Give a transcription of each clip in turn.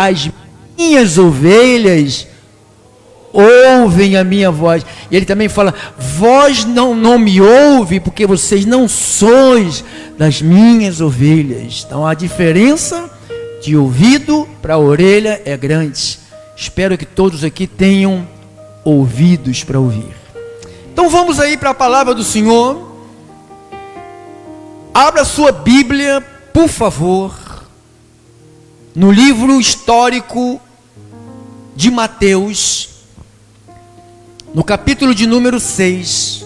as minhas ovelhas ouvem a minha voz. E ele também fala: vós não me ouve, porque vocês não sois das minhas ovelhas. Então a diferença de ouvido para a orelha é grande. Espero que todos aqui tenham ouvidos para ouvir. Então vamos aí para a palavra do Senhor. Abra sua Bíblia, por favor, no livro histórico de Mateus, no capítulo de número 6,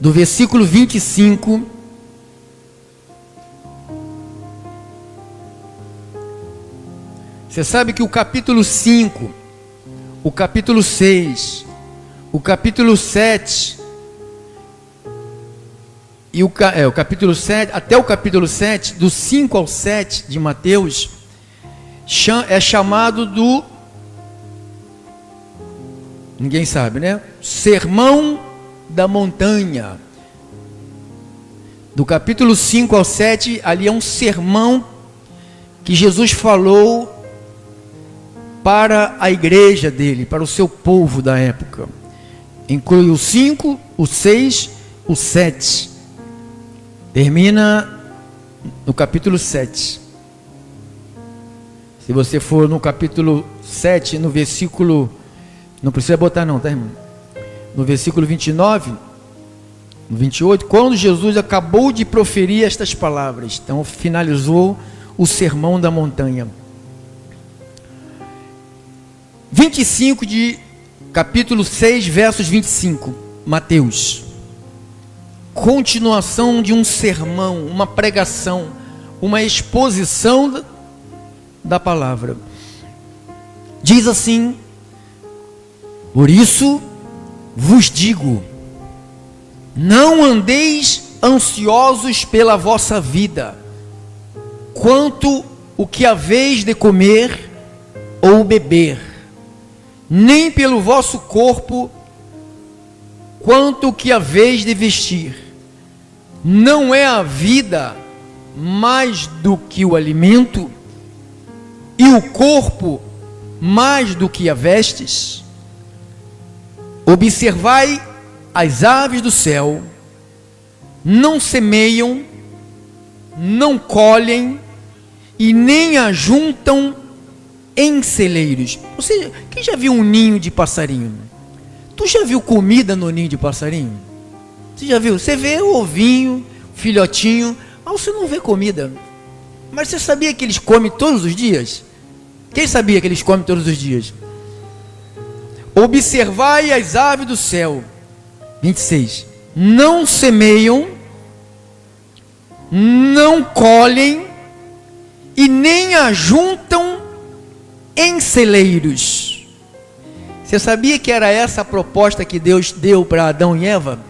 do versículo 25 Você sabe que o capítulo 5, o capítulo 6, o capítulo 7 e o capítulo 7, até o capítulo 7, do 5 ao 7 de Mateus, é chamado do, ninguém sabe, né? Sermão da Montanha. Do capítulo 5 ao 7, ali é um sermão que Jesus falou para a igreja dele, para o seu povo da época. Inclui o 5, o 6, o 7. Termina no capítulo 7. Se você for no capítulo 7, no versículo, não precisa botar não, tá, irmão? No versículo 29, no 28, quando Jesus acabou de proferir estas palavras, então finalizou o sermão da montanha. 25 de capítulo 6, versos 25, Mateus. Continuação de um sermão, uma pregação, uma exposição da palavra. Diz assim: por isso vos digo, não andeis ansiosos pela vossa vida, quanto o que haveis de comer ou beber, nem pelo vosso corpo, quanto o que haveis de vestir. Não é a vida mais do que o alimento, e o corpo mais do que a vestes? Observai as aves do céu, não semeiam, não colhem e nem ajuntam em celeiros. Você, quem já viu um ninho de passarinho? Tu já viu comida no ninho de passarinho? Você já viu? Você vê o ovinho, filhotinho, mas você não vê comida. Mas você sabia que eles comem todos os dias? Quem sabia que eles comem todos os dias? Observai as aves do céu. 26. Não semeiam, não colhem e nem ajuntam em celeiros. Você sabia que era essa a proposta que Deus deu para Adão e Eva?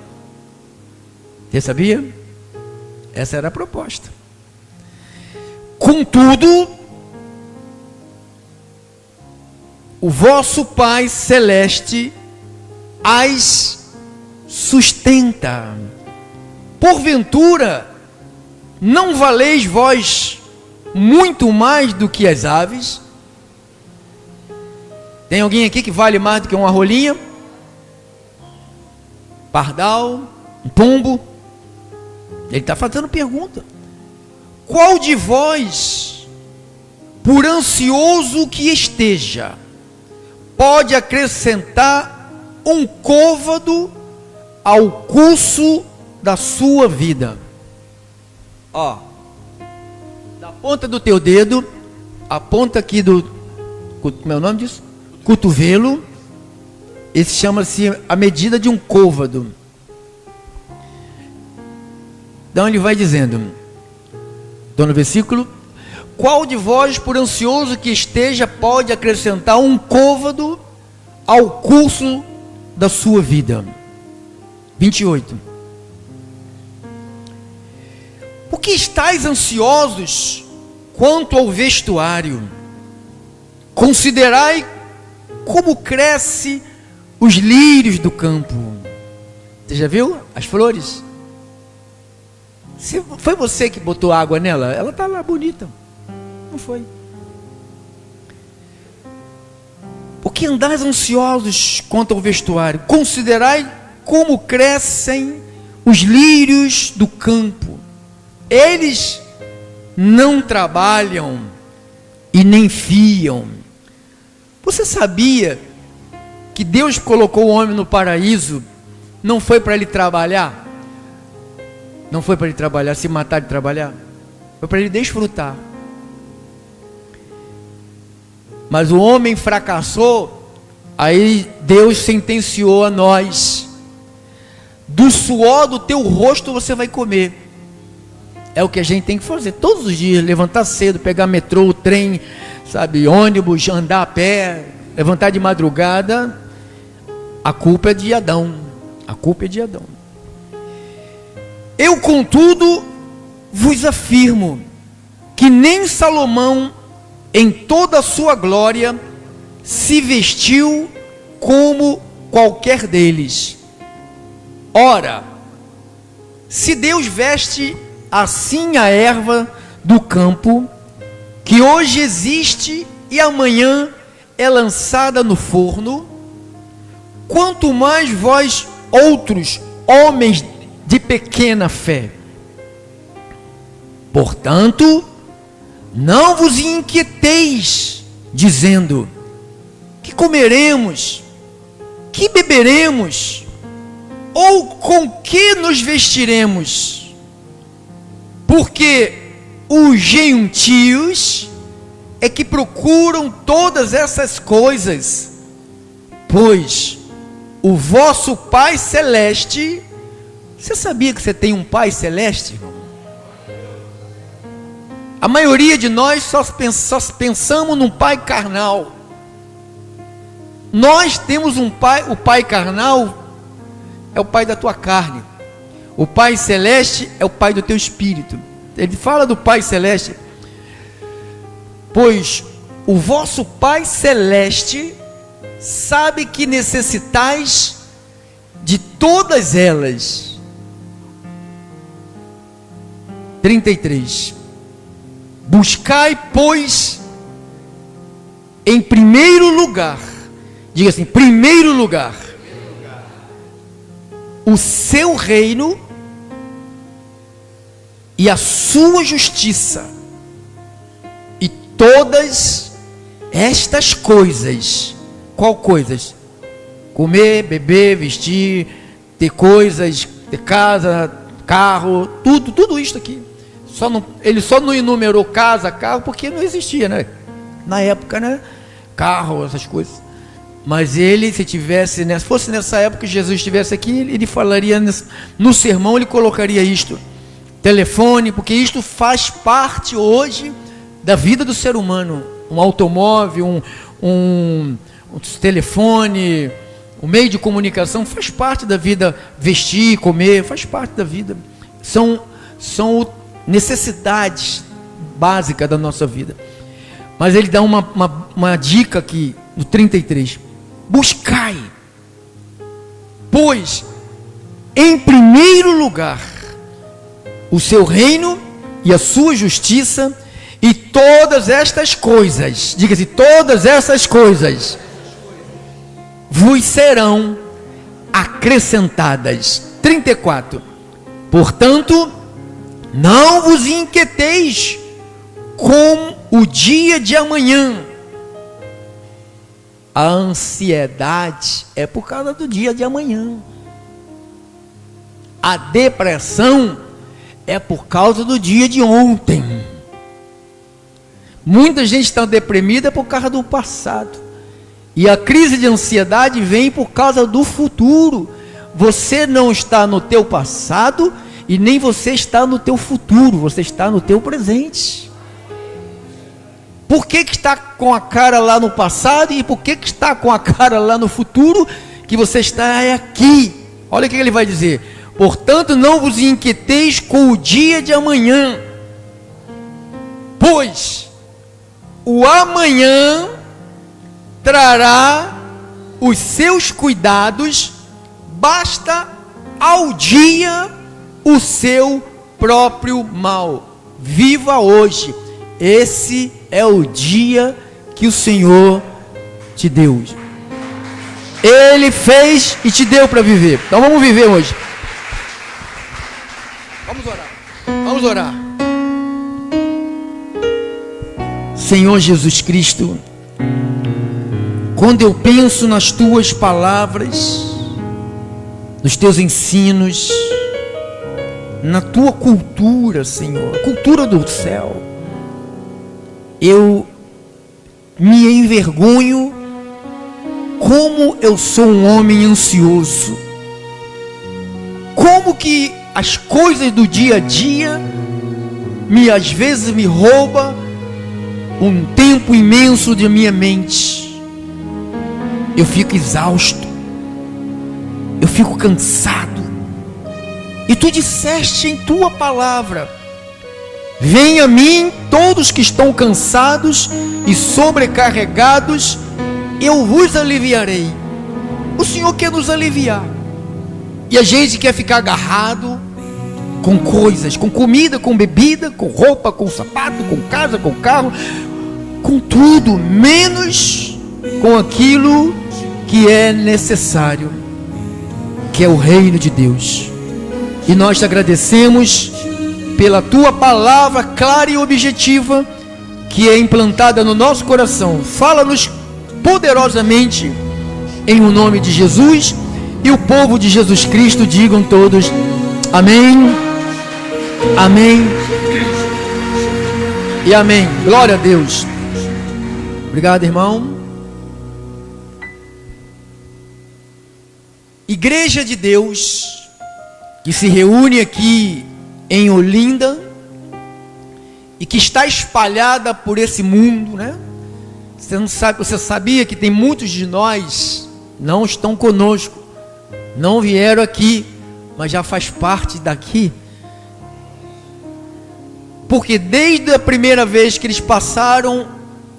Você sabia? Essa era a proposta. Contudo, o vosso Pai Celeste as sustenta. Porventura, não valeis vós muito mais do que as aves? Tem alguém aqui que vale mais do que uma rolinha? Pardal, um pombo? Ele está fazendo pergunta. Qual de vós, por ansioso que esteja, pode acrescentar um côvado ao curso da sua vida? Ó, da ponta do teu dedo, a ponta aqui do, como é o nome disso? Cotovelo, esse chama-se a medida de um côvado. Então ele vai dizendo, então no versículo: qual de vós, por ansioso que esteja, pode acrescentar um côvado ao curso da sua vida? 28. Por que estáis ansiosos quanto ao vestuário? Considerai como cresce os lírios do campo. Você já viu as flores? Foi você que botou água nela? Ela está lá bonita. Não foi? Por que andais ansiosos quanto ao vestuário? Considerai como crescem os lírios do campo. Eles não trabalham e nem fiam. Você sabia que Deus colocou o homem no paraíso? Não foi para ele trabalhar? Não foi para ele trabalhar, se matar de trabalhar? Foi para ele desfrutar. Mas o homem fracassou, aí Deus sentenciou a nós: do suor do teu rosto você vai comer. É o que a gente tem que fazer todos os dias: levantar cedo, pegar metrô, trem, sabe, ônibus, andar a pé, levantar de madrugada. A culpa é de Adão. A culpa é de Adão. Eu, contudo, vos afirmo que nem Salomão, em toda a sua glória, se vestiu como qualquer deles. Ora, se Deus veste assim a erva do campo, que hoje existe e amanhã é lançada no forno, quanto mais vós outros, homens de pequena fé. Portanto, não vos inquieteis, dizendo: que comeremos, que beberemos, ou com que nos vestiremos? Porque os gentios é que procuram todas essas coisas, pois o vosso Pai Celeste... Você sabia que você tem um Pai Celeste, irmão? A maioria de nós só pensamos num pai carnal. Nós temos um pai, o pai carnal é o pai da tua carne. O Pai Celeste é o pai do teu espírito. Ele fala do Pai Celeste: pois o vosso Pai Celeste sabe que necessitais de todas elas. 33. Buscai, pois, em primeiro lugar, diga assim, primeiro lugar, o seu reino e a sua justiça, e todas estas coisas. Qual coisas? Comer, beber, vestir, ter coisas, ter casa, carro, tudo isso aqui. Ele só não enumerou casa, carro, porque não existia, né? Na época, né? Carro, essas coisas. Mas ele, se fosse nessa época, Jesus estivesse aqui, ele falaria, no sermão, ele colocaria isto: telefone, porque isto faz parte hoje da vida do ser humano. Um automóvel, um telefone, um meio de comunicação, faz parte da vida. Vestir, comer, faz parte da vida. São necessidades básicas da nossa vida. Mas ele dá uma dica aqui, no 33. Buscai, pois, em primeiro lugar, o seu reino e a sua justiça, e todas estas coisas, diga-se, todas essas coisas vos serão acrescentadas. 34. Portanto, não vos inquieteis com o dia de amanhã. A ansiedade é por causa do dia de amanhã. A depressão é por causa do dia de ontem. Muita gente está deprimida por causa do passado. E a crise de ansiedade vem por causa do futuro. Você não está no teu passado e nem você está no teu futuro, você está no teu presente. Por que está com a cara lá no passado e por que está com a cara lá no futuro? Que você está aqui. Olha o que ele vai dizer: portanto, não vos inquieteis com o dia de amanhã, pois o amanhã trará os seus cuidados, basta ao dia o seu próprio mal. Viva hoje. Esse é o dia que o Senhor te deu. Ele fez e te deu para viver. Então vamos viver hoje. Vamos orar. Vamos orar. Senhor Jesus Cristo, quando eu penso nas tuas palavras, nos teus ensinos, na tua cultura, Senhor, a cultura do céu, eu me envergonho como eu sou um homem ansioso. Como que as coisas do dia a dia às vezes me rouba um tempo imenso de minha mente. Eu fico exausto, eu fico cansado. E tu disseste em tua palavra: venha a mim todos que estão cansados e sobrecarregados, eu vos aliviarei. O Senhor quer nos aliviar. E a gente quer ficar agarrado com coisas, com comida, com bebida, com roupa, com sapato, com casa, com carro, com tudo, menos com aquilo que é necessário, que é o reino de Deus. E nós te agradecemos pela tua palavra clara e objetiva, que é implantada no nosso coração. Fala-nos poderosamente em o nome de Jesus. E o povo de Jesus Cristo digam todos amém, amém e amém. Glória a Deus. Obrigado, irmão. Igreja de Deus que se reúne aqui em Olinda e que está espalhada por esse mundo, né? Você sabia que tem muitos de nós não estão conosco, não vieram aqui, mas já faz parte daqui, porque desde a primeira vez que eles passaram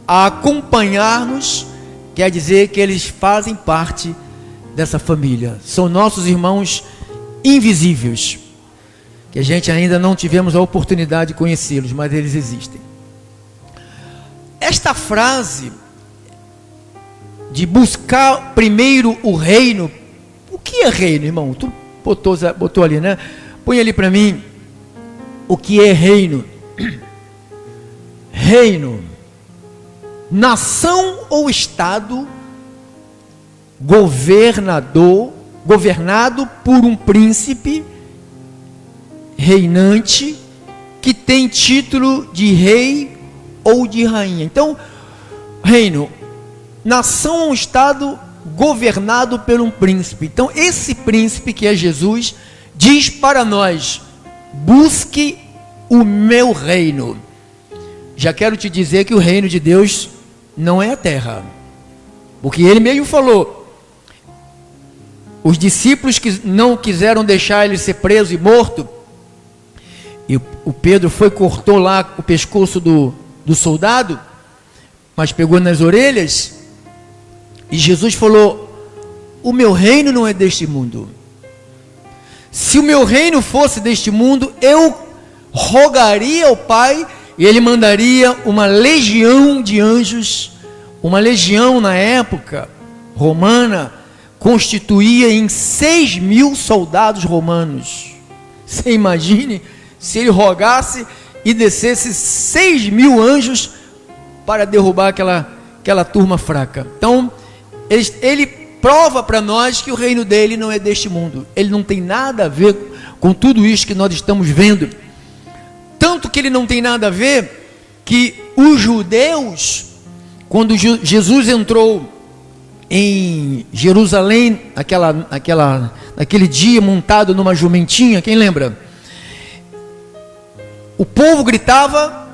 a acompanhar-nos, quer dizer que eles fazem parte dessa família. São nossos irmãos invisíveis, que a gente ainda não tivemos a oportunidade de conhecê-los, mas eles existem. Esta frase de buscar primeiro o reino, o que é reino, irmão? Tu botou ali, né? Põe ali para mim o que é reino. Reino, nação ou estado governado por um príncipe reinante que tem título de rei ou de rainha. Então, reino, nação ou estado governado por um príncipe. Então, esse príncipe que é Jesus diz para nós: busque o meu reino. Já quero te dizer que o reino de Deus não é a terra, porque ele mesmo falou: os discípulos que não quiseram deixar ele ser preso e morto, e o Pedro cortou lá o pescoço do soldado, mas pegou nas orelhas, e Jesus falou: o meu reino não é deste mundo. Se o meu reino fosse deste mundo, eu rogaria ao Pai, e ele mandaria uma legião de anjos. Uma legião na época romana constituía em 6.000 soldados romanos. Você imagine se ele rogasse e descesse 6.000 anjos para derrubar aquela turma fraca. Então ele prova para nós que o reino dele não é deste mundo. Ele não tem nada a ver com tudo isso que nós estamos vendo. Tanto que ele não tem nada a ver que os judeus, quando Jesus entrou em Jerusalém, naquele dia montado numa jumentinha, quem lembra? O povo gritava: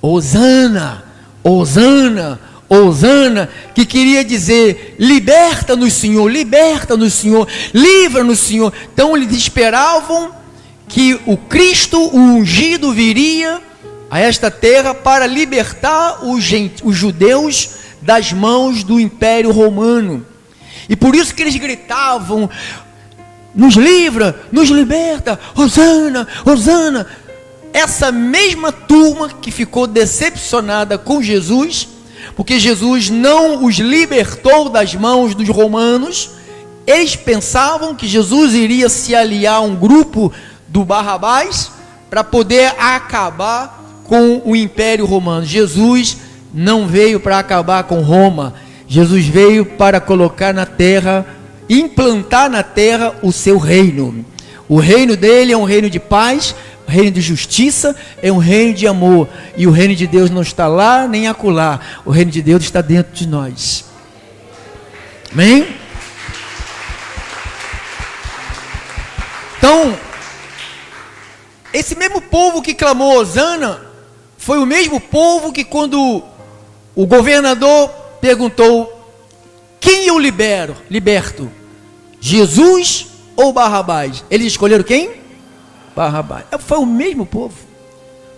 Hosana, Hosana, Hosana, que queria dizer: liberta-nos, Senhor, liberta-nos, Senhor, livra-nos, Senhor. Então eles esperavam que o Cristo, o ungido, viria a esta terra para libertar os judeus das mãos do Império Romano. E por isso que eles gritavam: nos livra, nos liberta, Hosana, Hosana. Essa mesma turma que ficou decepcionada com Jesus, porque Jesus não os libertou das mãos dos romanos. Eles pensavam que Jesus iria se aliar a um grupo do Barrabás para poder acabar com o Império Romano. Jesus não veio para acabar com Roma. Jesus veio para colocar na terra, implantar na terra o seu reino. O reino dele é um reino de paz, um reino de justiça, é um reino de amor. E o reino de Deus não está lá nem acolá. O reino de Deus está dentro de nós. Amém? Então, esse mesmo povo que clamou Hosana, foi o mesmo povo que quando o governador perguntou: quem eu liberto? Jesus ou Barrabás? Eles escolheram quem? Barrabás. Foi o mesmo povo.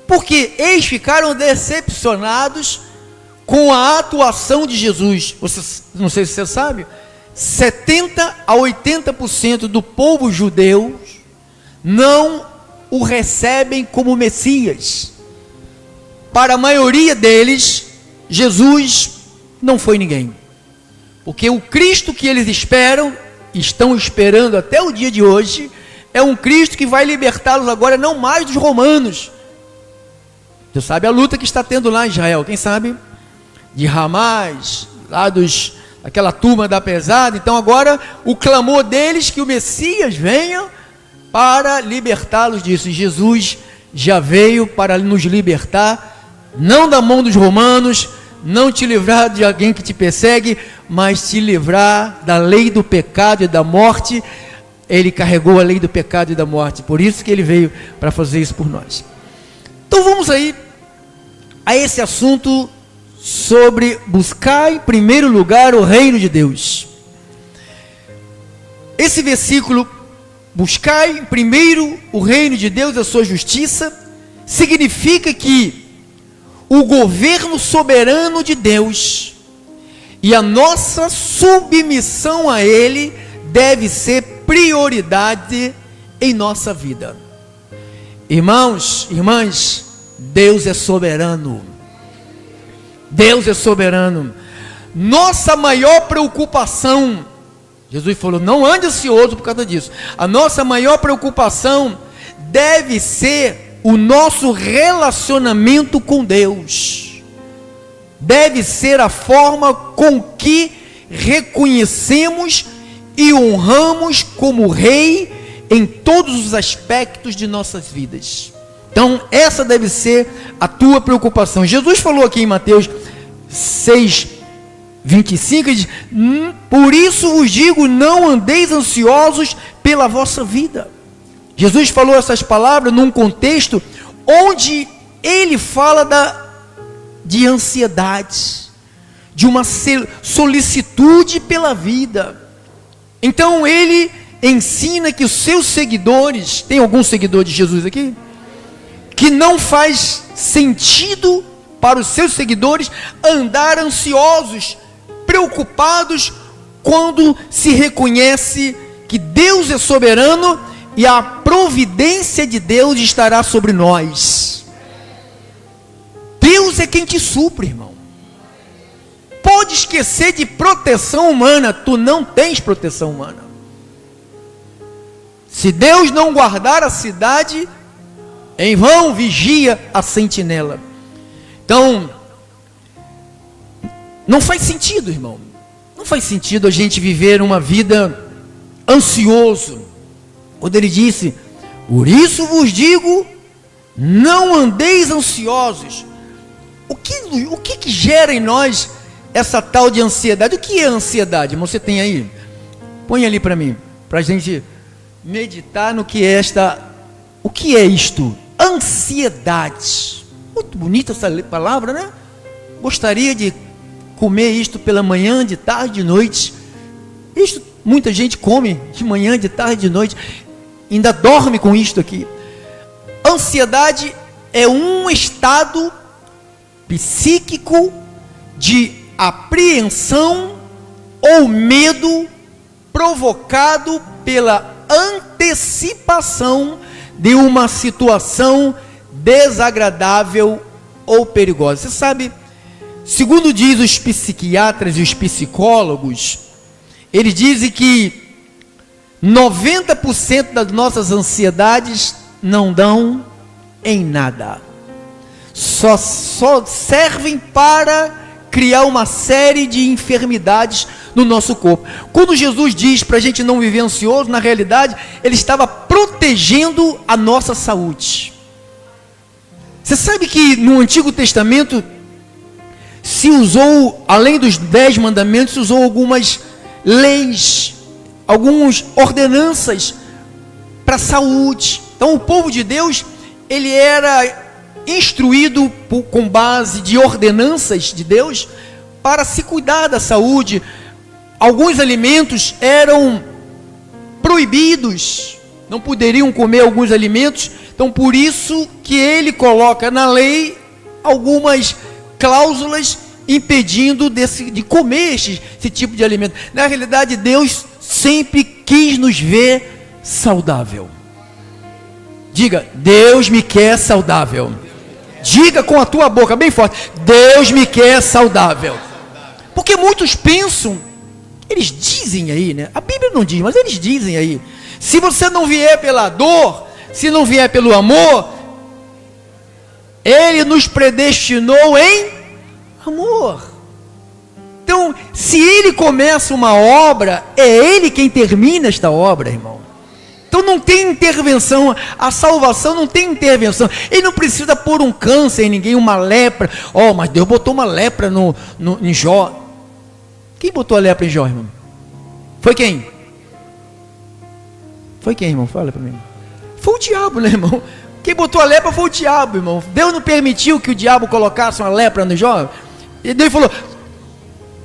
Porque eles ficaram decepcionados com a atuação de Jesus. Não sei se você sabe, 70 a 80% do povo judeu não o recebem como Messias. Para a maioria deles, Jesus não foi ninguém. Porque o Cristo que eles estão esperando até o dia de hoje, é um Cristo que vai libertá-los agora, não mais dos romanos. Você sabe a luta que está tendo lá em Israel, quem sabe? De Hamas, lá aquela turma da pesada. Então agora o clamor deles que o Messias venha para libertá-los disso. E Jesus já veio para nos libertar, não da mão dos romanos, não te livrar de alguém que te persegue, mas te livrar da lei do pecado e da morte. Ele carregou a lei do pecado e da morte, por isso que ele veio para fazer isso por nós. Então vamos aí a esse assunto sobre buscar em primeiro lugar o reino de Deus. Esse versículo, buscai primeiro o reino de Deus e a sua justiça, significa que o governo soberano de Deus e a nossa submissão a Ele deve ser prioridade em nossa vida. Irmãos, irmãs, Deus é soberano. Deus é soberano. Nossa maior preocupação, Jesus falou, não ande ansioso por causa disso. A nossa maior preocupação deve ser o nosso relacionamento com Deus. Deve ser a forma com que reconhecemos e honramos como Rei em todos os aspectos de nossas vidas. Então essa deve ser a tua preocupação. Jesus falou aqui em Mateus 6:25, diz: por isso vos digo, não andeis ansiosos pela vossa vida. Jesus falou essas palavras num contexto onde ele fala de ansiedade, de uma solicitude pela vida. Então ele ensina que os seus seguidores, tem algum seguidor de Jesus aqui? Que não faz sentido para os seus seguidores andar ansiosos, preocupados, quando se reconhece que Deus é soberano e a providência de Deus estará sobre nós. Deus é quem te supre, irmão. Pode esquecer de proteção humana, tu não tens proteção humana. Se Deus não guardar a cidade, em vão vigia a sentinela. Então, não faz sentido, irmão. Não faz sentido a gente viver uma vida ansioso. Quando ele disse, por isso vos digo, não andeis ansiosos. O que gera em nós essa tal de ansiedade? O que é ansiedade? Você tem aí? Põe ali para mim, para a gente meditar no que é o que é isto? Ansiedade. Muito bonita essa palavra, né? Gostaria de comer isto pela manhã, de tarde, de noite. Isto muita gente come de manhã, de tarde, de noite. Ainda dorme com isto aqui. Ansiedade é um estado psíquico de apreensão ou medo provocado pela antecipação de uma situação desagradável ou perigosa. Você sabe, Segundo diz os psiquiatras e os psicólogos, eles dizem que 90% das nossas ansiedades não dão em nada. Só servem para criar uma série de enfermidades no nosso corpo. Quando Jesus diz para a gente não viver ansioso, na realidade, ele estava protegendo a nossa saúde. Você sabe que no Antigo Testamento se usou, além dos 10 mandamentos, se usou algumas leis, algumas ordenanças para a saúde. Então o povo de Deus, ele era instruído com base de ordenanças de Deus para se cuidar da saúde. Alguns alimentos eram proibidos, não poderiam comer alguns alimentos. Então por isso que ele coloca na lei algumas cláusulas impedindo de comer esse tipo de alimento. Na realidade, Deus sempre quis nos ver saudável. Diga, Deus me quer saudável. Diga com a tua boca bem forte, Deus me quer saudável. Porque muitos pensam, eles dizem aí, né? A Bíblia não diz, mas eles dizem aí, se você não vier pela dor, se não vier pelo amor, Ele nos predestinou em amor. Então, se Ele começa uma obra, é Ele quem termina esta obra, irmão. Então não tem intervenção, a salvação não tem intervenção. Ele não precisa pôr um câncer em ninguém, uma lepra. Mas Deus botou uma lepra em Jó. Quem botou a lepra em Jó, irmão? Foi quem? Foi quem, irmão? Fala para mim. Foi o diabo, né, irmão? Quem botou a lepra foi o diabo, irmão. Deus não permitiu que o diabo colocasse uma lepra no Jó. E Deus falou,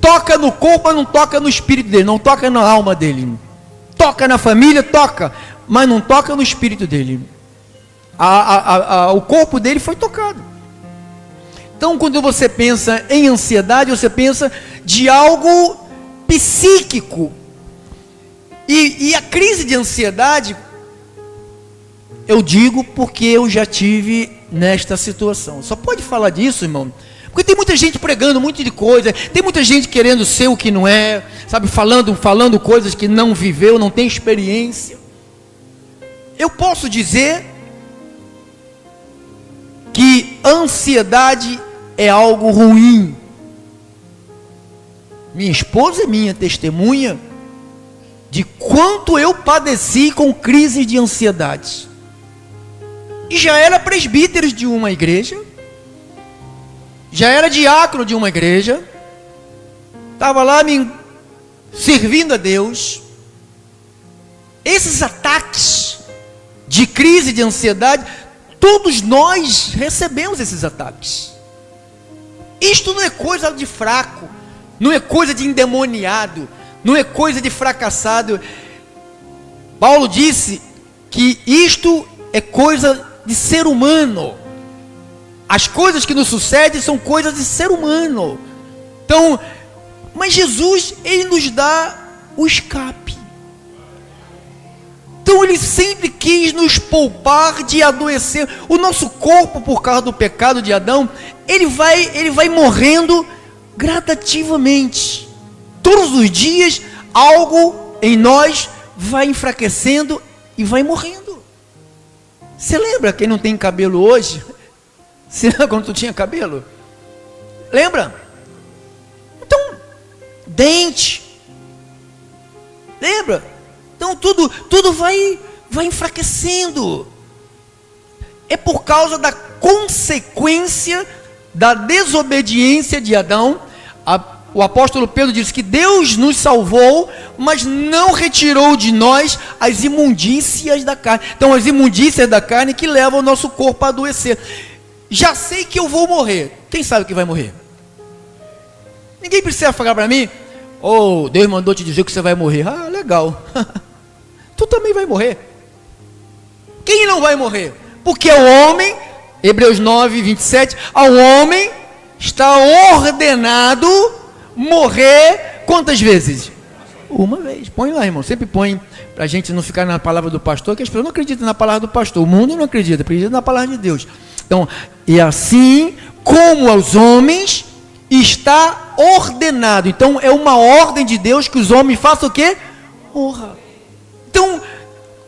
toca no corpo, mas não toca no espírito dele, não toca na alma dele. Toca na família, toca, mas não toca no espírito dele. O corpo dele foi tocado. Então, quando você pensa em ansiedade, você pensa de algo psíquico. E a crise de ansiedade, eu digo porque eu já tive nesta situação. Só pode falar disso, irmão, porque tem muita gente pregando um monte de coisa, tem muita gente querendo ser o que não é, sabe, falando coisas que não viveu, não tem experiência. Eu posso dizer que ansiedade é algo ruim. Minha esposa é minha testemunha de quanto eu padeci com crise de ansiedade. E já era presbítero de uma igreja, já era diácono de uma igreja, estava lá me servindo a Deus. Esses ataques de crise de ansiedade, todos nós recebemos esses ataques. Isto não é coisa de fraco, não é coisa de endemoniado, não é coisa de fracassado. Paulo disse que isto é coisa de ser humano. As coisas que nos sucedem são coisas de ser humano. Então, mas Jesus, Ele nos dá o escape. Então Ele sempre quis nos poupar de adoecer. O nosso corpo, por causa do pecado de Adão, ele vai morrendo gradativamente. Todos os dias, algo em nós vai enfraquecendo e vai morrendo. Você lembra quem não tem cabelo hoje? Você lembra quando tu tinha cabelo? Lembra? Então, dente. Lembra? Então tudo vai enfraquecendo. É por causa da consequência da desobediência de Adão. O apóstolo Pedro diz que Deus nos salvou, mas não retirou de nós as imundícias da carne. Então as imundícias da carne que levam o nosso corpo a adoecer. Já sei que eu vou morrer. Quem sabe que vai morrer? Ninguém precisa falar para mim, Deus mandou te dizer que você vai morrer. Ah, legal. Tu também vai morrer. Quem não vai morrer? Porque o homem, Hebreus 9, 27, ao homem está ordenado morrer quantas vezes? Uma vez. Põe lá, irmão, sempre põe, para a gente não ficar na palavra do pastor, que as pessoas não acreditam na palavra do pastor, o mundo não acredita na palavra de Deus. Então, e assim como aos homens, está ordenado. Então é uma ordem de Deus que os homens façam o quê? Honra. Então,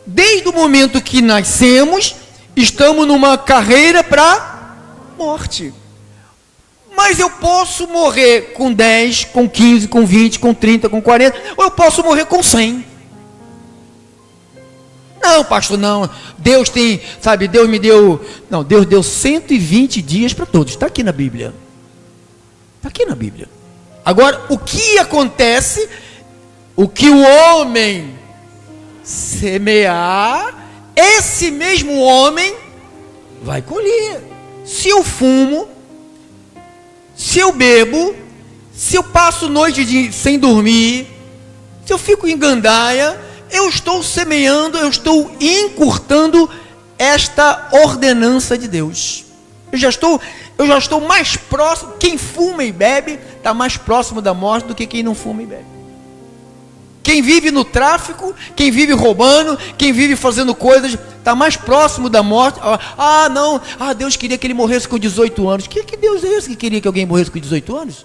desde o momento que nascemos, estamos numa carreira para morte. Mas eu posso morrer com 10, com 15, com 20, com 30, com 40, ou eu posso morrer com 100. Não, pastor, não. Deus tem, sabe, Deus me deu... Não, Deus deu 120 dias para todos. Está aqui na Bíblia. Está aqui na Bíblia. Agora, o que acontece? O que o homem semear, esse mesmo homem vai colher. Se eu fumo, se eu bebo, se eu passo noite sem dormir, se eu fico em gandaia, eu estou semeando, eu estou encurtando esta ordenança de Deus. Eu já estou mais próximo. Quem fuma e bebe está mais próximo da morte do que quem não fuma e bebe. Quem vive no tráfico, quem vive roubando, quem vive fazendo coisas, está mais próximo da morte. Ah, não, Deus queria que ele morresse com 18 anos. Que Deus é esse que queria que alguém morresse com 18 anos?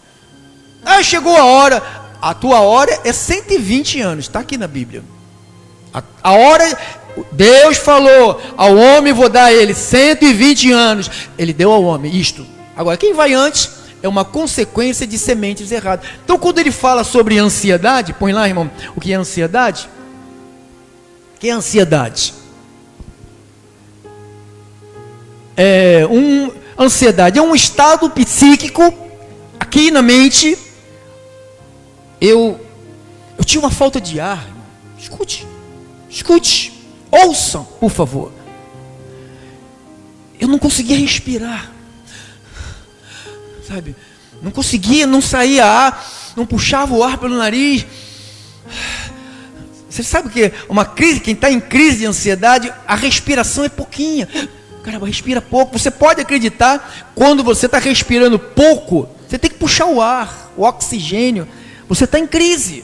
Chegou a hora. A tua hora é 120 anos, está aqui na Bíblia. A hora, Deus falou ao homem, vou dar a ele 120 anos. Ele deu ao homem isto. Agora, quem vai antes é uma consequência de sementes erradas. Então, quando ele fala sobre ansiedade, põe lá, irmão, o que é ansiedade? O que é ansiedade? Ansiedade é um estado psíquico, aqui na mente. Eu tinha uma falta de ar. Escute, ouçam, por favor. Eu não conseguia respirar, sabe? Não conseguia, não saía ar, não puxava o ar pelo nariz. Você sabe o que é uma crise? Quem está em crise de ansiedade, a respiração é pouquinha. Caramba, respira pouco. Você pode acreditar, quando você está respirando pouco, você tem que puxar o ar, o oxigênio. Você está em crise,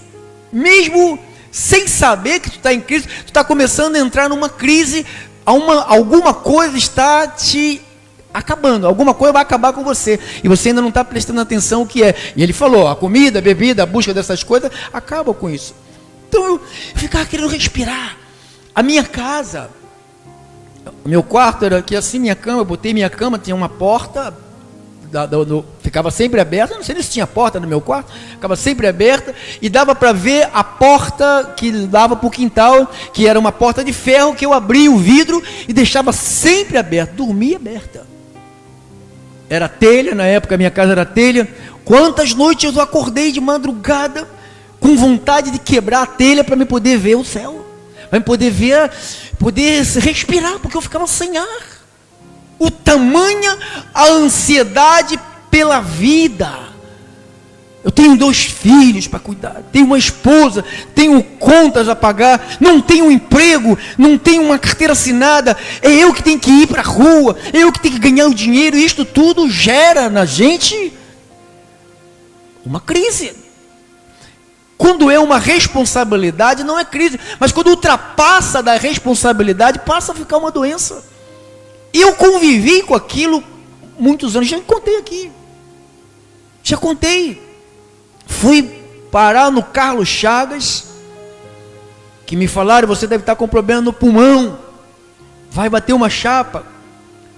mesmo sem saber que tu está em crise, tu está começando a entrar numa crise, alguma coisa está te acabando, alguma coisa vai acabar com você, e você ainda não está prestando atenção o que é. E ele falou, a comida, a bebida, a busca dessas coisas, acaba com isso. Então eu ficava querendo respirar. A minha casa, o meu quarto era aqui assim, minha cama, eu botei minha cama, tinha uma porta, ficava sempre aberta, não sei se tinha porta no meu quarto, ficava sempre aberta, e dava para ver a porta que dava para o quintal, que era uma porta de ferro, que eu abria o vidro e deixava sempre aberta, dormia aberta. Era telha, na época a minha casa era telha. Quantas noites eu acordei de madrugada, com vontade de quebrar a telha para me poder ver o céu, para me poder ver, poder respirar, porque eu ficava sem ar. O tamanho, a ansiedade pela vida. Eu tenho 2 filhos para cuidar, tenho uma esposa, tenho contas a pagar, não tenho um emprego, não tenho uma carteira assinada, é eu que tenho que ir para a rua, é eu que tenho que ganhar o dinheiro, e isto tudo gera na gente uma crise. Quando é uma responsabilidade, não é crise, mas quando ultrapassa da responsabilidade, passa a ficar uma doença. Eu convivi com aquilo muitos anos, já contei aqui, fui parar no Carlos Chagas, que me falaram, você deve estar com problema no pulmão, vai bater uma chapa.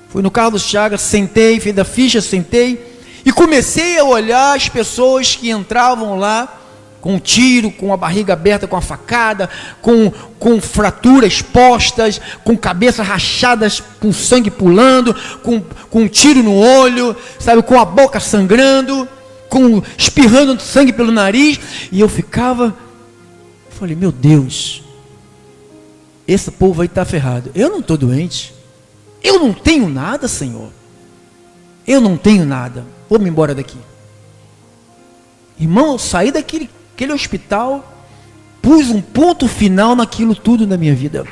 Fui no Carlos Chagas, sentei, fiz a ficha, sentei, e comecei a olhar as pessoas que entravam lá, com um tiro, com a barriga aberta, com a facada, com fraturas expostas, com cabeças rachadas, com sangue pulando, com um tiro no olho, sabe, com a boca sangrando, espirrando sangue pelo nariz, e eu falei, meu Deus, esse povo aí está ferrado. Eu não estou doente, eu não tenho nada, Senhor, eu não tenho nada, vou-me embora daqui. Irmão, eu saí daquele hospital, pus um ponto final naquilo tudo na minha vida.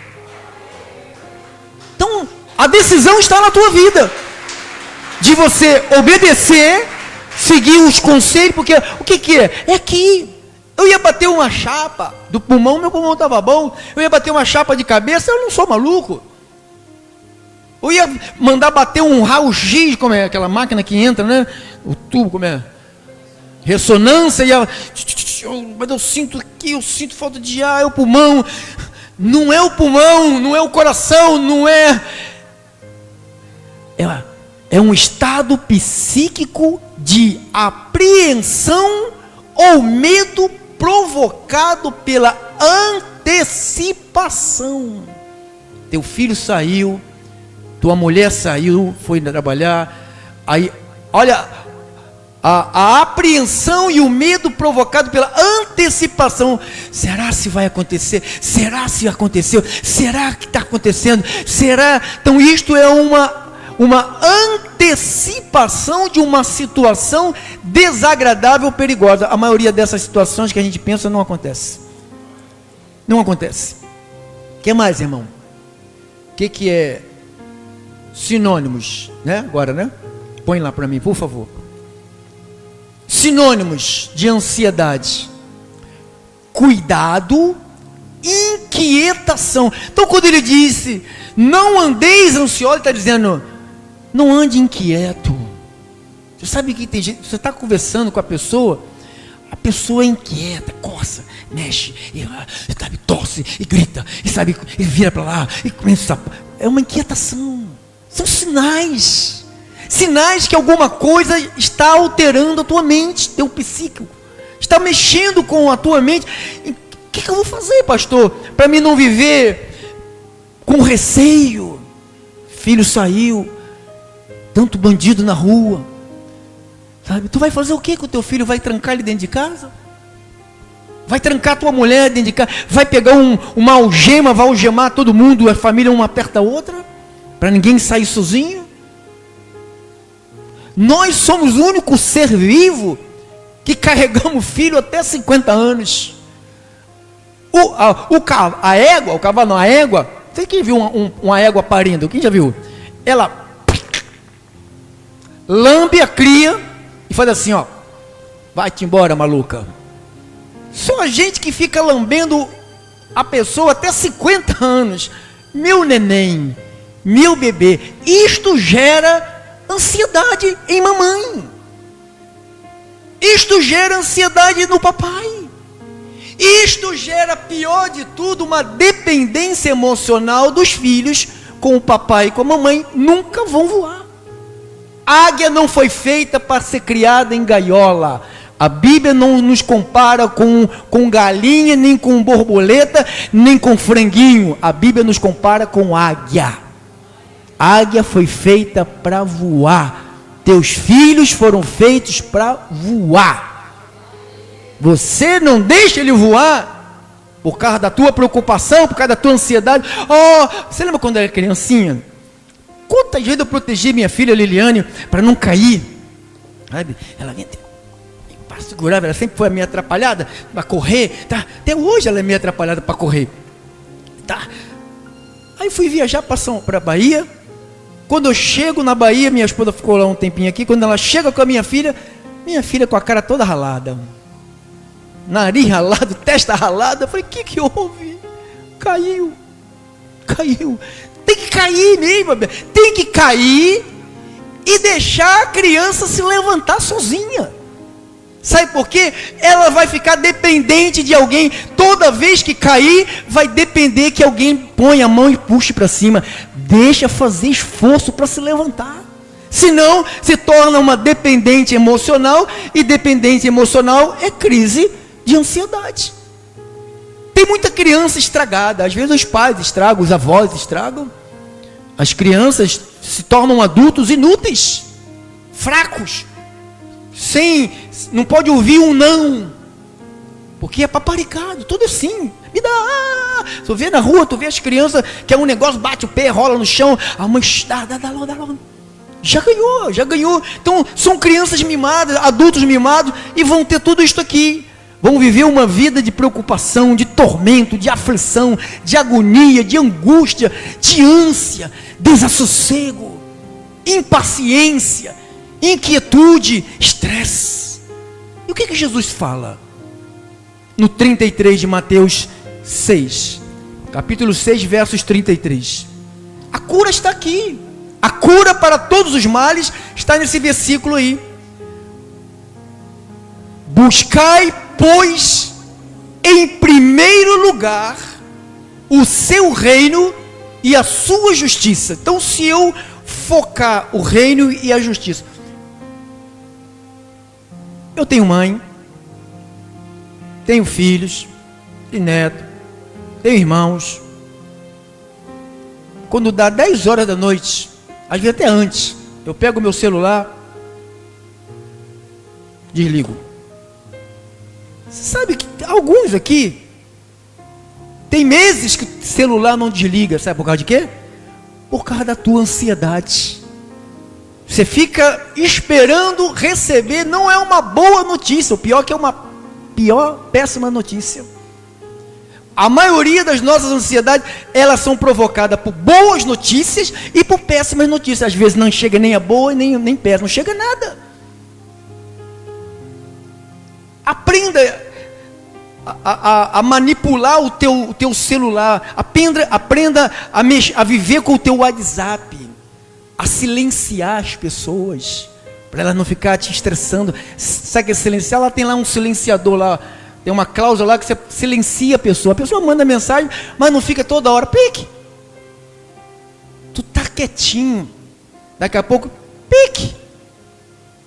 Então, a decisão está na tua vida, de você obedecer, seguir os conselhos, porque o que é? É aqui. Eu ia bater uma chapa do pulmão, meu pulmão estava bom, eu ia bater uma chapa de cabeça, eu não sou maluco. Eu ia mandar bater um raio-x, como é aquela máquina que entra, né? O tubo, como é? ressonância e mas eu sinto aqui, eu sinto falta de ar, é o pulmão. Não é o pulmão, não é o coração, não é. É um estado psíquico de apreensão ou medo provocado pela antecipação. Teu filho saiu, tua mulher saiu, foi trabalhar, aí, olha, a apreensão e o medo provocado pela antecipação. Será se vai acontecer? Será se aconteceu? Será que está acontecendo? Será? Então isto é uma antecipação de uma situação desagradável, perigosa. A maioria dessas situações que a gente pensa não acontece. Não acontece. O que mais, irmão? O que é sinônimos, né? Agora, né? Põe lá para mim, por favor. Sinônimos de ansiedade: cuidado, inquietação. Então, quando ele disse não andeis ansiosos, ele está dizendo não ande inquieto. Você sabe que tem gente, você está conversando com a pessoa é inquieta, coça, mexe, e, sabe, tosse, e grita, e sabe, e vira para lá, e começa. É uma inquietação. São sinais que alguma coisa está alterando a tua mente, teu psíquico, está mexendo com a tua mente. O que eu vou fazer, pastor, para mim não viver com receio? Filho saiu, tanto bandido na rua, sabe? Tu vai fazer o que com o teu filho? Vai trancar ele dentro de casa? Vai trancar a tua mulher dentro de casa? Vai pegar uma algema, vai algemar todo mundo, a família uma aperta a outra, para ninguém sair sozinho? Nós somos o único ser vivo que carregamos filho até 50 anos. A égua, você que viu uma égua parindo? Quem já viu? Ela lambe a cria e faz assim, ó, vai-te embora, maluca. Só a gente que fica lambendo a pessoa até 50 anos. Meu neném, meu bebê. Isto gera ansiedade em mamãe. Isto gera ansiedade no papai. Isto gera, pior de tudo, uma dependência emocional dos filhos com o papai e com a mamãe. Nunca vão voar. A águia não foi feita para ser criada em gaiola. A Bíblia não nos compara com galinha, nem com borboleta, nem com franguinho. A Bíblia nos compara com águia. A águia foi feita para voar. Teus filhos foram feitos para voar. Você não deixa ele voar por causa da tua preocupação, por causa da tua ansiedade. Você lembra quando era criancinha? Quantas vezes eu protegi minha filha Liliane para não cair? Sabe? Ela vinha para segurar, ela sempre foi meio atrapalhada para correr. Tá? Até hoje ela é meio atrapalhada para correr. Tá? Aí fui viajar para a Bahia. Quando eu chego na Bahia, minha esposa ficou lá um tempinho aqui. Quando ela chega com a minha filha com a cara toda ralada, nariz ralado, testa ralada. Eu falei, o que houve? Caiu. Tem que cair mesmo, tem que cair e deixar a criança se levantar sozinha. Sabe por quê? Ela vai ficar dependente de alguém. Toda vez que cair, vai depender que alguém ponha a mão e puxe para cima. Deixa fazer esforço para se levantar. Senão, se torna uma dependente emocional. E dependente emocional é crise de ansiedade. Tem muita criança estragada. Às vezes os pais estragam, os avós estragam. As crianças se tornam adultos inúteis, fracos. Não pode ouvir um não, porque é paparicado, tudo assim, me dá, tu vê na rua, tu vê as crianças, que é um negócio, bate o pé, rola no chão, a mãe, dá logo, já ganhou, então são crianças mimadas, adultos mimados, e vão ter tudo isto aqui, vão viver uma vida de preocupação, de tormento, de aflição, de agonia, de angústia, de ânsia, desassossego, impaciência, inquietude, estresse. E o que Jesus fala? No 33 de Mateus 6, capítulo 6, versos 33. A cura está aqui. A cura para todos os males está nesse versículo aí. Buscai, pois, em primeiro lugar, o seu reino e a sua justiça. Então, se eu focar o reino e a justiça, eu tenho mãe, tenho filhos, tenho neto, tenho irmãos. Quando dá 10 horas da noite, às vezes até antes, eu pego o meu celular, desligo. Você sabe que alguns aqui tem meses que o celular não desliga, sabe por causa de quê? Por causa da tua ansiedade. Você fica esperando receber, não é uma boa notícia, o pior que é uma péssima notícia. A maioria das nossas ansiedades, elas são provocadas por boas notícias e por péssimas notícias. Às vezes não chega nem a boa nem péssima, não chega nada. Aprenda a manipular o teu celular, aprenda a viver com o teu WhatsApp, a silenciar as pessoas, para elas não ficar te estressando. Sabe que é silenciar? Ela tem lá um silenciador lá, tem uma cláusula lá que você silencia a pessoa manda mensagem, mas não fica toda hora, pique, tu tá quietinho, daqui a pouco, pique,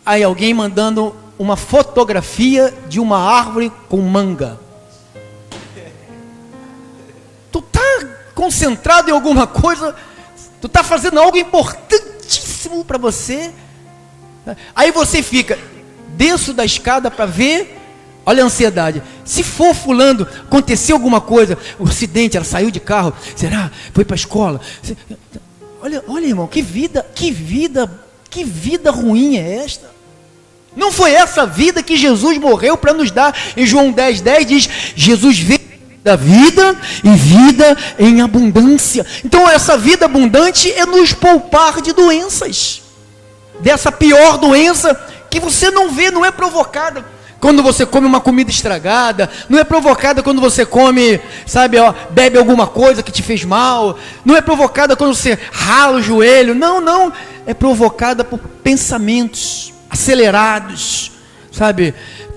aí alguém mandando uma fotografia de uma árvore com manga. Tu tá concentrado em alguma coisa, tu tá fazendo algo importantíssimo para você, aí você fica, desço da escada para ver. Olha a ansiedade. Se for fulano, aconteceu alguma coisa, um acidente, ela saiu de carro, será? Foi para a escola. Olha, irmão, que vida ruim é esta? Não foi essa vida que Jesus morreu para nos dar. Em João 10:10 diz, Jesus veio da vida e vida em abundância. Então essa vida abundante é nos poupar de doenças, dessa pior doença que você não vê, não é provocada quando você come uma comida estragada, não é provocada quando você come, bebe alguma coisa que te fez mal, não é provocada quando você rala o joelho, não, é provocada por pensamentos acelerados,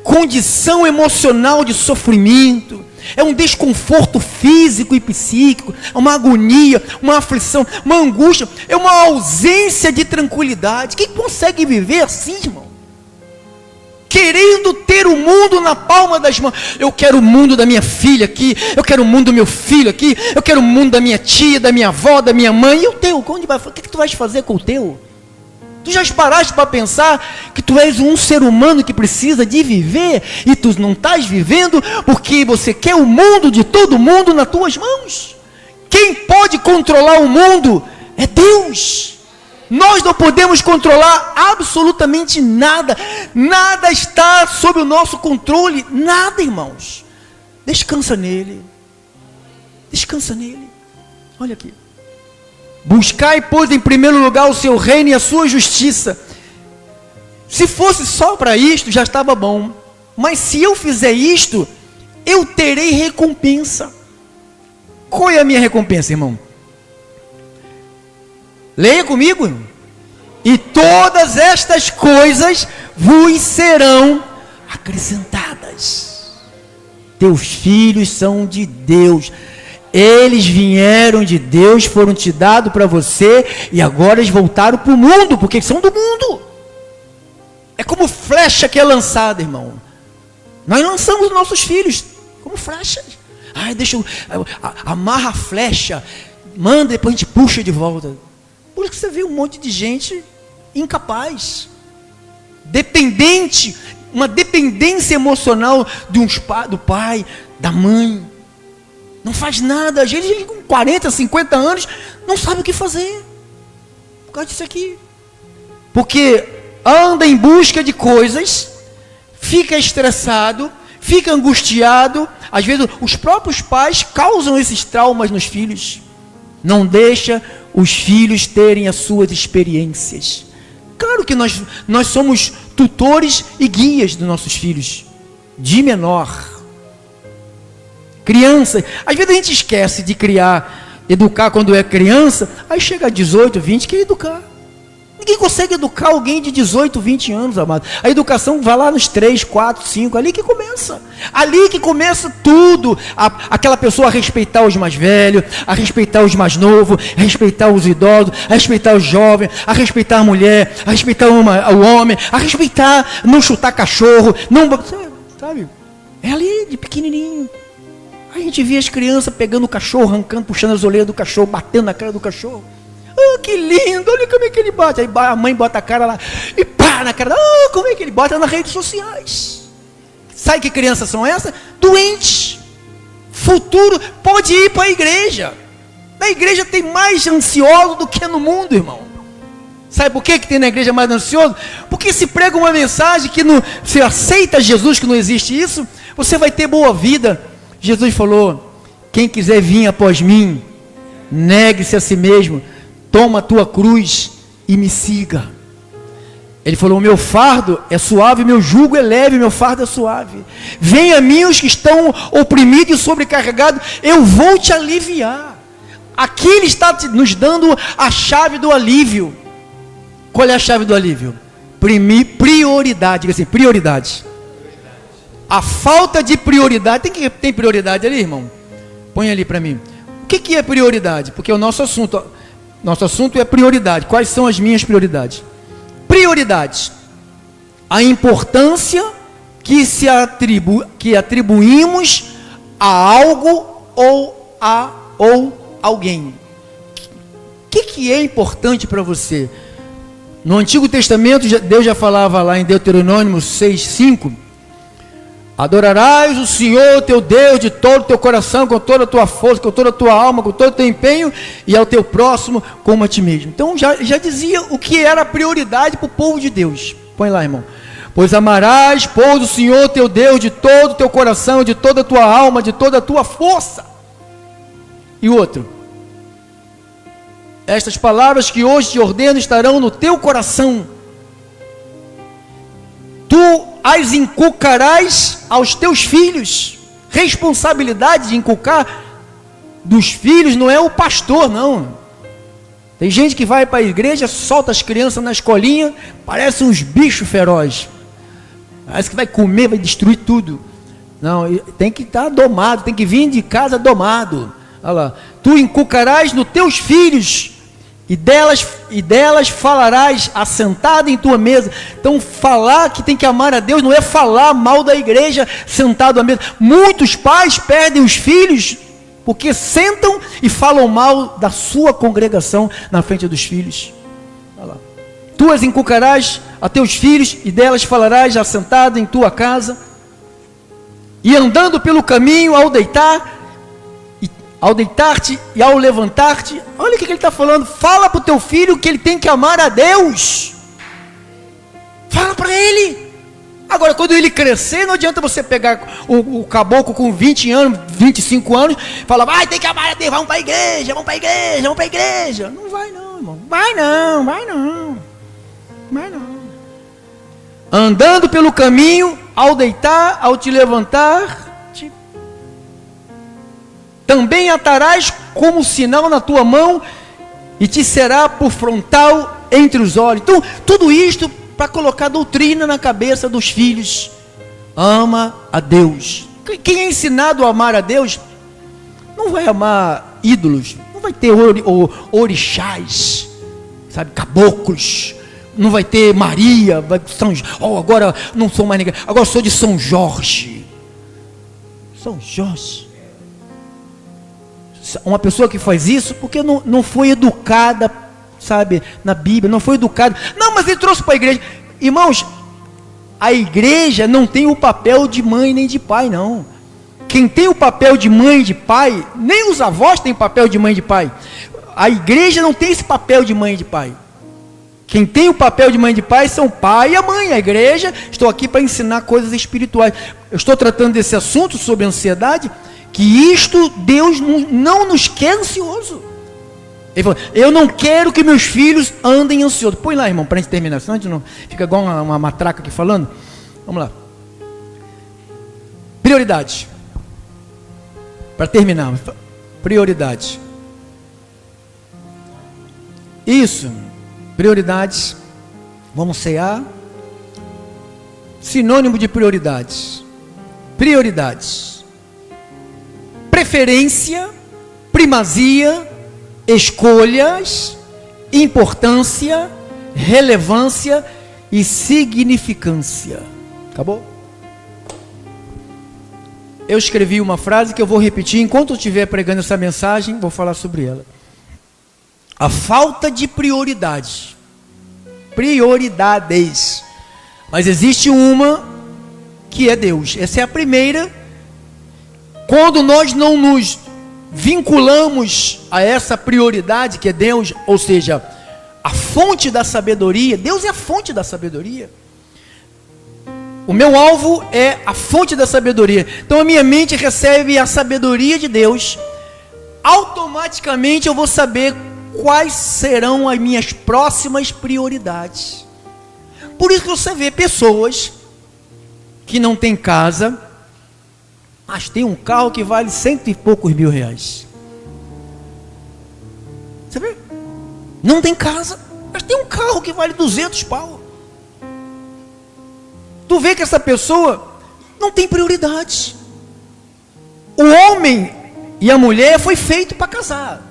condição emocional de sofrimento, é um desconforto físico e psíquico, é uma agonia, uma aflição, uma angústia, é uma ausência de tranquilidade. Quem consegue viver assim, irmão? Querendo ter o mundo na palma das mãos. Eu quero o mundo da minha filha aqui, eu quero o mundo do meu filho aqui, eu quero o mundo da minha tia, da minha avó, da minha mãe. E o teu? O que tu vais fazer com o teu? Tu já paraste para pensar que tu és um ser humano que precisa de viver e tu não estás vivendo porque você quer o mundo de todo mundo nas tuas mãos? Quem pode controlar o mundo é Deus. Nós não podemos controlar absolutamente nada. Nada está sob o nosso controle. Nada, irmãos. Descansa nele. Descansa nele. Olha aqui. Buscai, pois, em primeiro lugar o seu reino e a sua justiça. Se fosse só para isto, já estava bom. Mas se eu fizer isto, eu terei recompensa. Qual é a minha recompensa, irmão? Leia comigo. E todas estas coisas vos serão acrescentadas. Teus filhos são de Deus. Eles vieram de Deus, foram te dados para você, e agora eles voltaram para o mundo, porque eles são do mundo. É como flecha que é lançada, irmão. Nós lançamos os nossos filhos como flechas. Amarra a flecha, manda, depois a gente puxa de volta. Por isso que você vê um monte de gente incapaz, dependente, uma dependência emocional do pai, da mãe. Não faz nada. Às vezes ele com 40, 50 anos não sabe o que fazer por causa disso aqui, porque anda em busca de coisas, fica estressado, fica angustiado. Às vezes os próprios pais causam esses traumas nos filhos. Não deixa os filhos terem as suas experiências. Claro que nós somos tutores e guias dos nossos filhos, de menor. Criança, às vezes a gente esquece de educar quando é criança, aí chega a 18, 20, quer educar. Ninguém consegue educar alguém de 18, 20 anos, amado. A educação vai lá nos 3, 4, 5, ali que começa. Ali que começa tudo. Aquela pessoa a respeitar os mais velhos, a respeitar os mais novos, a respeitar os idosos, a respeitar os jovens, a respeitar a mulher, a respeitar o homem, a respeitar, não chutar cachorro, não, sabe? É ali, de pequenininho. A gente vê as crianças pegando o cachorro, arrancando, puxando as orelhas do cachorro, batendo na cara do cachorro. Oh, que lindo, olha como é que ele bate. Aí a mãe bota a cara lá e pá na cara. Oh, como é que ele bota nas redes sociais. Sabe que crianças são essas? Doentes. Futuro, pode ir para a igreja. Na igreja tem mais ansioso do que no mundo, irmão. Sabe por que tem na igreja mais ansioso? Porque se prega uma mensagem que você aceita Jesus, que não existe isso, você vai ter boa vida. Jesus falou, quem quiser vir após mim, negue-se a si mesmo, toma a tua cruz e me siga. Ele falou, o meu fardo é suave, meu jugo é leve, meu fardo é suave. Venha a mim os que estão oprimidos e sobrecarregados, eu vou te aliviar. Aqui ele está nos dando a chave do alívio. Qual é a chave do alívio? Prioridade, diga assim, prioridade. A falta de prioridade, tem prioridade ali, irmão? Põe ali para mim. O que é prioridade? Porque é o nosso assunto é prioridade. Quais são as minhas prioridades? Prioridades. A importância que atribuímos a algo ou a alguém. O que é importante para você? No Antigo Testamento, Deus já falava lá em Deuteronômio 6:5, adorarás o Senhor teu Deus de todo o teu coração, com toda a tua força, com toda a tua alma, com todo o teu empenho, e ao teu próximo como a ti mesmo. Então já dizia o que era a prioridade para o povo de Deus. Põe lá, irmão. Pois amarás, pois, o Senhor teu Deus de todo o teu coração, de toda a tua alma, de toda a tua força. E outro, estas palavras que hoje te ordeno estarão no teu coração. Tu as inculcarás aos teus filhos. Responsabilidade de inculcar dos filhos não é o pastor, não. Tem gente que vai para a igreja, solta as crianças na escolinha, parece uns bichos ferozes. Parece que vai comer, vai destruir tudo. Não, tem que estar domado, tem que vir de casa domado. Olha lá. Tu inculcarás nos teus filhos, e delas falarás assentado em tua mesa. Então falar que tem que amar a Deus não é falar mal da igreja sentado à mesa. Muitos pais perdem os filhos porque sentam e falam mal da sua congregação na frente dos filhos. Olha lá. Tu as inculcarás a teus filhos, e delas falarás assentado em tua casa, e andando pelo caminho ao deitar-te e ao levantar-te. Olha o que ele está falando. Fala para o teu filho que ele tem que amar a Deus. Fala para ele. Agora, quando ele crescer, não adianta você pegar o caboclo com 20 anos, 25 anos, e falar, vai, tem que amar a Deus, vamos para a igreja, vamos para a igreja, vamos para a igreja. Não vai não, irmão. Vai não, vai não. Vai não. Andando pelo caminho, ao deitar, ao te levantar, também atarás como sinal na tua mão, e te será por frontal entre os olhos. Então, tudo isto para colocar doutrina na cabeça dos filhos. Ama a Deus. Quem é ensinado a amar a Deus, não vai amar ídolos, não vai ter orixás, sabe, caboclos, não vai ter Maria, agora não sou mais ninguém, agora sou de São Jorge. São Jorge. Uma pessoa que faz isso porque não foi educada, sabe, na Bíblia, não foi educada. Não, mas ele trouxe para a igreja. Irmãos, a igreja não tem o papel de mãe nem de pai, não. Quem tem o papel de mãe e de pai, nem os avós têm o papel de mãe e de pai. A igreja não tem esse papel de mãe e de pai. Quem tem o papel de mãe e de pai são o pai e a mãe. A igreja, estou aqui para ensinar coisas espirituais. Eu estou tratando desse assunto sobre ansiedade, que isto Deus não nos quer ansioso. Ele falou, eu não quero que meus filhos andem ansiosos. Põe lá, irmão, para a gente terminar, senão a gente não fica igual uma matraca aqui falando. Vamos lá. Prioridade. Para terminar, prioridade. Isso. Prioridades. Vamos cear. Sinônimo de prioridades. Prioridades. Preferência, primazia, escolhas, importância, relevância e significância. Acabou? Eu escrevi uma frase que eu vou repetir enquanto eu estiver pregando essa mensagem, vou falar sobre ela. A falta de prioridade. Prioridades. Mas existe uma que é Deus. Essa é a primeira. Quando nós não nos vinculamos a essa prioridade que é Deus, ou seja, a fonte da sabedoria, Deus é a fonte da sabedoria. O meu alvo é a fonte da sabedoria. Então a minha mente recebe a sabedoria de Deus. Automaticamente eu vou saber quais serão as minhas próximas prioridades. Por isso que você vê pessoas que não têm casa, mas tem um carro que vale 100 e poucos mil reais. Você vê? Não tem casa, mas tem um carro que vale 200 pau. Tu vê que essa pessoa não tem prioridades. O homem e a mulher foi feito para casar.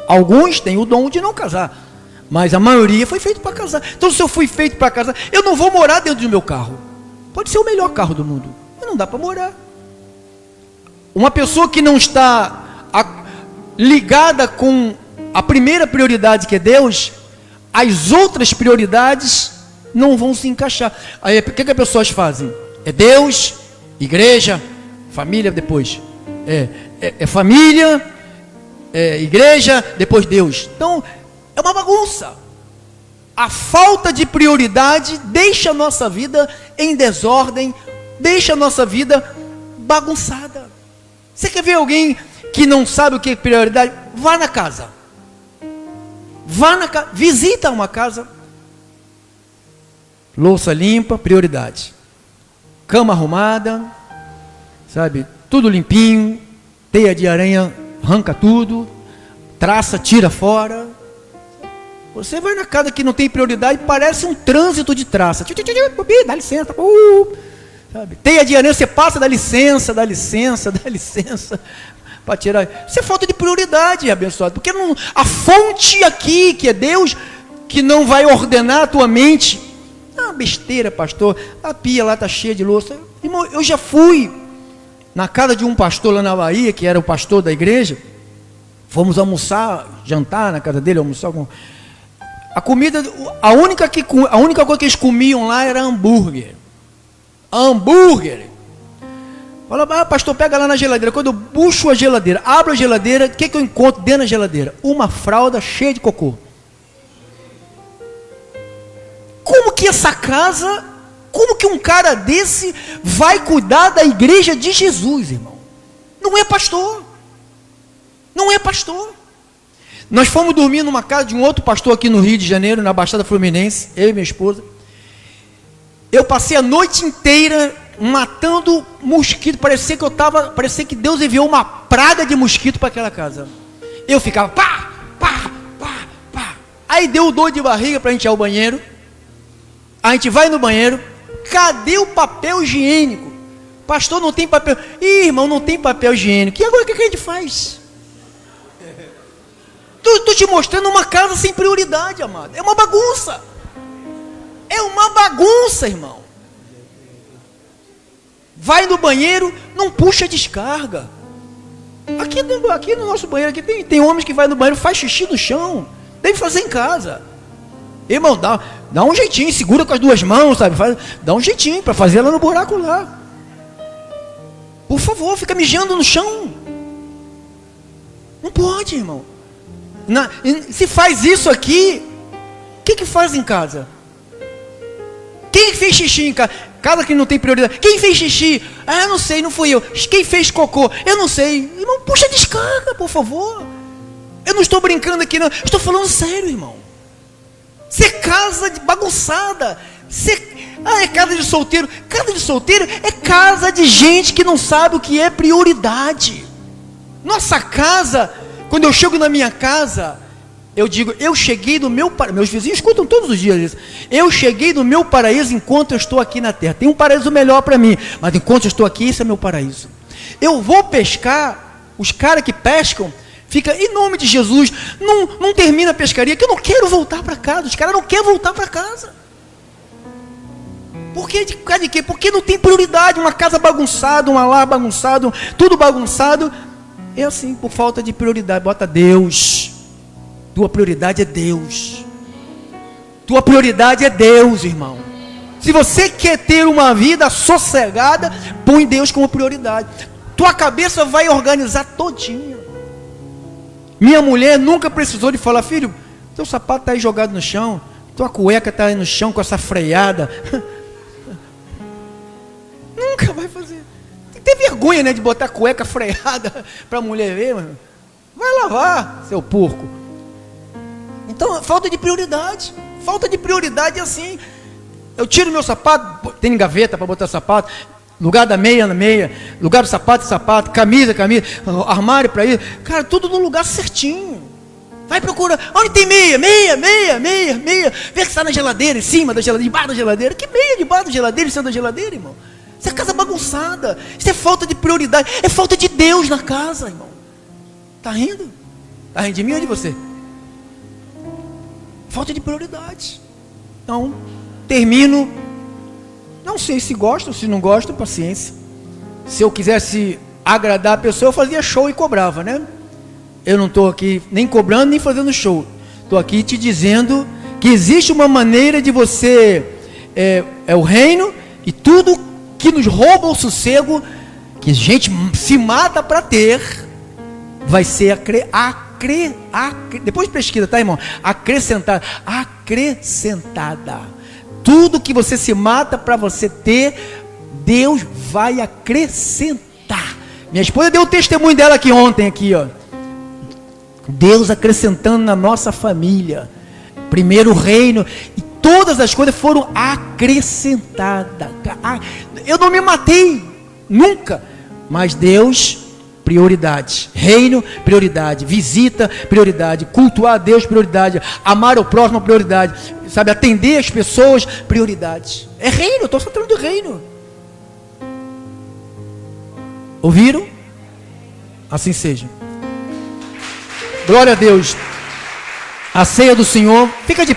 Alguns têm o dom de não casar, mas a maioria foi feito para casar. Então se eu fui feito para casar, eu não vou morar dentro do meu carro. Pode ser o melhor carro do mundo, mas não dá para morar. Uma pessoa que não está ligada com a primeira prioridade que é Deus, as outras prioridades não vão se encaixar. Aí o que as pessoas fazem? É Deus, igreja, família depois. É família, igreja, depois Deus. Então é uma bagunça. A falta de prioridade deixa a nossa vida em desordem, deixa a nossa vida bagunçada. Você quer ver alguém que não sabe o que é prioridade? Vá na casa. Visita uma casa. Louça limpa, prioridade. Cama arrumada, sabe? Tudo limpinho. Teia de aranha, arranca tudo. Traça, tira fora. Você vai na casa que não tem prioridade, parece um trânsito de traça. Dá licença. Sabe? Teia de aranha, você passa, dá licença. Para tirar. Isso é falta de prioridade, abençoado. Porque não, a fonte aqui, que é Deus, que não vai ordenar a tua mente. Ah, besteira, pastor. A pia lá está cheia de louça. Irmão, eu já fui na casa de um pastor lá na Bahia, que era o pastor da igreja. Fomos almoçar, jantar na casa dele, almoçar com... A comida, a única coisa que eles comiam lá era hambúrguer. Fala, pastor, pega lá na geladeira. Quando eu puxo a geladeira, abro a geladeira, o que eu encontro dentro da geladeira? Uma fralda cheia de cocô. Como que essa casa, como que um cara desse vai cuidar da igreja de Jesus, irmão? Não é pastor. Não é pastor. Nós fomos dormir numa casa de um outro pastor aqui no Rio de Janeiro, na Baixada Fluminense, eu e minha esposa. Eu passei a noite inteira matando mosquito, parecia que Deus enviou uma praga de mosquito para aquela casa. Eu ficava pá. Aí deu dor de barriga para a gente ir ao banheiro. A gente vai no banheiro, cadê o papel higiênico? Pastor, não tem papel. Ih, irmão, não tem papel higiênico. E agora o que a gente faz? Estou te mostrando uma casa sem prioridade, amado. É uma bagunça. É uma bagunça, irmão. Vai no banheiro, não puxa descarga. Aqui no nosso banheiro, aqui tem homens que vai no banheiro, faz xixi no chão. Deve fazer em casa. Irmão, dá um jeitinho, segura com as duas mãos, sabe? Dá um jeitinho para fazer ela no buraco lá. Por favor, fica mijando no chão. Não pode, irmão. Se faz isso aqui, o que faz em casa? Quem fez xixi em casa? Casa que não tem prioridade. Quem fez xixi? Ah, não sei, não fui eu. Quem fez cocô? Eu não sei. Irmão, puxa a descarga, por favor. Eu não estou brincando aqui, não. Estou falando sério, irmão. Você é casa de bagunçada. É casa de solteiro. Casa de solteiro é casa de gente que não sabe o que é prioridade. Nossa casa, quando eu chego na minha casa, eu digo, eu cheguei no meu paraíso. Meus vizinhos escutam todos os dias isso. Eu cheguei no meu paraíso enquanto eu estou aqui na terra. Tem um paraíso melhor para mim, mas enquanto eu estou aqui, esse é meu paraíso. Eu vou pescar, os caras que pescam, fica, em nome de Jesus, não termina a pescaria, que eu não quero voltar para casa. Os caras não querem voltar para casa. Por quê? Por causa de quê? Porque não tem prioridade. Uma casa bagunçada, um lar bagunçado, tudo bagunçado. É assim, por falta de prioridade. Bota Deus. Tua prioridade é Deus. Tua prioridade é Deus, irmão. Se você quer ter uma vida sossegada, põe Deus como prioridade. Tua cabeça vai organizar todinha. Minha mulher nunca precisou de falar, filho, teu sapato está aí jogado no chão, tua cueca está aí no chão com essa freada. Nunca vai fazer. Tem que ter vergonha, né, de botar cueca freada para a mulher ver, mano. Vai lavar, seu porco. Então, falta de prioridade. Falta de prioridade é assim. Eu tiro meu sapato, tem gaveta para botar sapato, lugar da meia na meia, lugar do sapato, camisa, armário para ir. Cara, tudo no lugar certinho. Vai procurar. Onde tem meia? Meia. Vê que está na geladeira, em cima da geladeira, debaixo da geladeira. Que meia debaixo da geladeira, em cima da geladeira, irmão? Isso é casa bagunçada. Isso é falta de prioridade. É falta de Deus na casa, irmão. Está rindo? Está rindo de mim ou de você? Falta de prioridade. Então, termino. Não sei se gosto, se não gosto, paciência. Se eu quisesse agradar a pessoa, eu fazia show e cobrava, né? Eu não estou aqui nem cobrando, nem fazendo show. Estou aqui te dizendo que existe uma maneira de você... É o reino e tudo que nos rouba o sossego, que a gente se mata para ter, vai ser depois pesquisa, tá, irmão? Acrescentada. Tudo que você se mata para você ter, Deus vai acrescentar. Minha esposa deu o testemunho dela aqui ontem, aqui, ó. Deus acrescentando na nossa família. Primeiro o reino, e todas as coisas foram acrescentadas. Eu não me matei, nunca. Mas Deus, prioridade. Reino, prioridade. Visita, prioridade. Cultuar a Deus, prioridade. Amar o próximo, prioridade. Sabe, atender as pessoas, prioridade. É reino, eu estou falando do reino. Ouviram? Assim seja. Glória a Deus. A ceia do Senhor, fica de